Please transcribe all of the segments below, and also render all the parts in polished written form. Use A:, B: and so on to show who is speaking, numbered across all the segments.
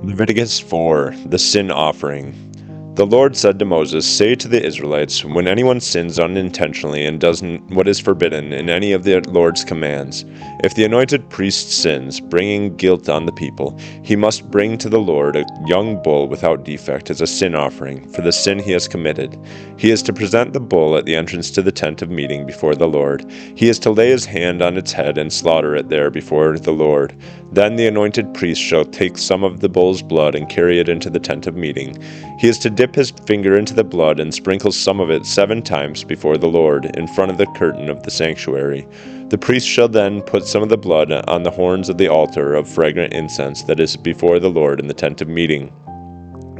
A: Leviticus 4, the sin offering. The Lord said to Moses, "Say to the Israelites, when anyone sins unintentionally and does what is forbidden in any of the Lord's commands, if the anointed priest sins, bringing guilt on the people, he must bring to the Lord a young bull without defect as a sin offering for the sin he has committed. He is to present the bull at the entrance to the tent of meeting before the Lord. He is to lay his hand on its head and slaughter it there before the Lord. Then the anointed priest shall take some of the bull's blood and carry it into the tent of meeting. He is to dip his finger into the blood and sprinkle some of it 7 times before the Lord in front of the curtain of the sanctuary. The priest shall then put some of the blood on the horns of the altar of fragrant incense that is before the Lord in the tent of meeting.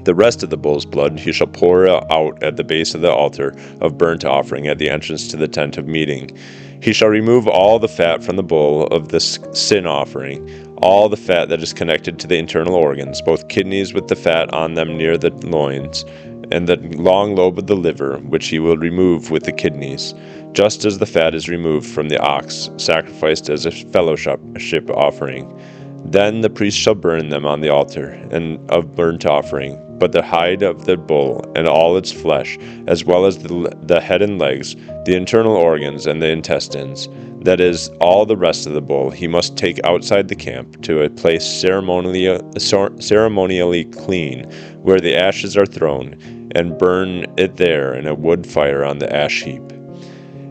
A: The rest of the bull's blood he shall pour out at the base of the altar of burnt offering at the entrance to the tent of meeting. He shall remove all the fat from the bull of the sin offering, all the fat that is connected to the internal organs, both kidneys with the fat on them near the loins, and the long lobe of the liver, which he will remove with the kidneys, just as the fat is removed from the ox, sacrificed as a fellowship offering. Then the priest shall burn them on the altar and of burnt offering, but the hide of the bull and all its flesh, as well as the head and legs, the internal organs and the intestines, that is, all the rest of the bull, he must take outside the camp to a place ceremonially clean, where the ashes are thrown, and burn it there in a wood fire on the ash heap.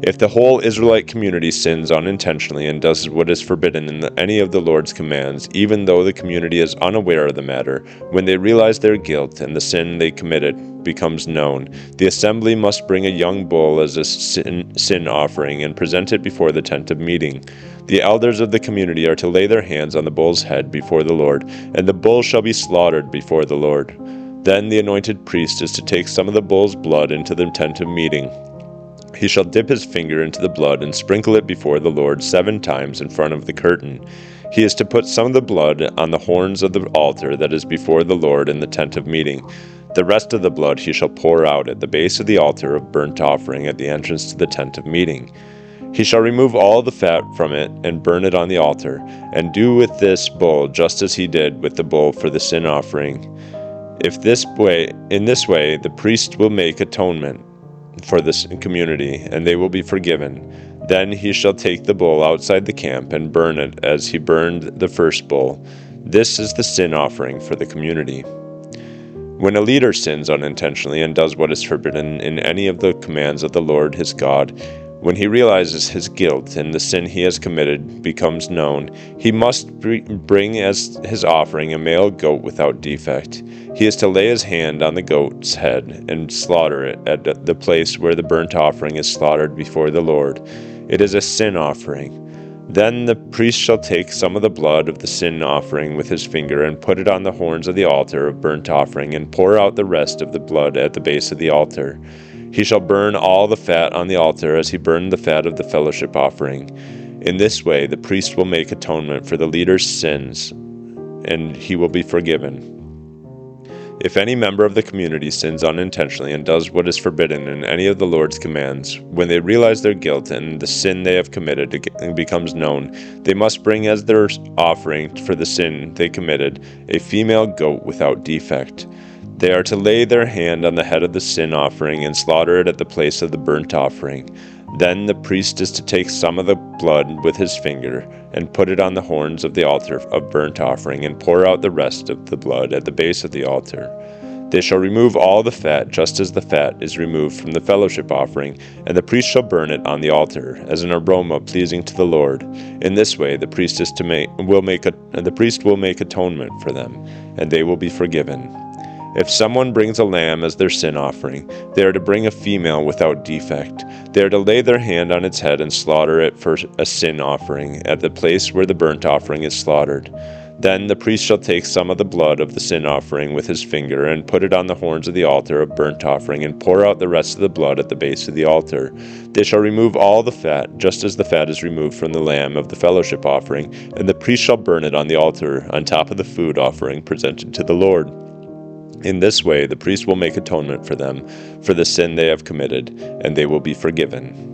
A: If the whole Israelite community sins unintentionally and does what is forbidden in any of the Lord's commands, even though the community is unaware of the matter, when they realize their guilt and the sin they committed becomes known, the assembly must bring a young bull as a sin offering and present it before the tent of meeting. The elders of the community are to lay their hands on the bull's head before the Lord, and the bull shall be slaughtered before the Lord. Then the anointed priest is to take some of the bull's blood into the tent of meeting. He shall dip his finger into the blood and sprinkle it before the Lord 7 times in front of the curtain. He is to put some of the blood on the horns of the altar that is before the Lord in the tent of meeting. The rest of the blood he shall pour out at the base of the altar of burnt offering at the entrance to the tent of meeting. He shall remove all the fat from it and burn it on the altar, and do with this bull just as he did with the bull for the sin offering. In this way, the priest will make atonement for this community, and they will be forgiven. Then he shall take the bull outside the camp and burn it as he burned the first bull. This is the sin offering for the community. When a leader sins unintentionally and does what is forbidden in any of the commands of the Lord his God, when he realizes his guilt and the sin he has committed becomes known, he must bring as his offering a male goat without defect. He is to lay his hand on the goat's head and slaughter it at the place where the burnt offering is slaughtered before the Lord. It is a sin offering. Then the priest shall take some of the blood of the sin offering with his finger and put it on the horns of the altar of burnt offering and pour out the rest of the blood at the base of the altar. He shall burn all the fat on the altar as he burned the fat of the fellowship offering. In this way the priest will make atonement for the leader's sins, and he will be forgiven. If any member of the community sins unintentionally and does what is forbidden in any of the Lord's commands, when they realize their guilt and the sin they have committed becomes known, they must bring as their offering for the sin they committed a female goat without defect. They are to lay their hand on the head of the sin offering and slaughter it at the place of the burnt offering. Then the priest is to take some of the blood with his finger and put it on the horns of the altar of burnt offering and pour out the rest of the blood at the base of the altar. They shall remove all the fat just as the fat is removed from the fellowship offering, and the priest shall burn it on the altar as an aroma pleasing to the Lord. In this way the priest will make atonement for them, and they will be forgiven. If someone brings a lamb as their sin offering, they are to bring a female without defect. They are to lay their hand on its head and slaughter it for a sin offering at the place where the burnt offering is slaughtered. Then the priest shall take some of the blood of the sin offering with his finger and put it on the horns of the altar of burnt offering and pour out the rest of the blood at the base of the altar. They shall remove all the fat, just as the fat is removed from the lamb of the fellowship offering, and the priest shall burn it on the altar on top of the food offering presented to the Lord. In this way the priest will make atonement for them for the sin they have committed, and they will be forgiven.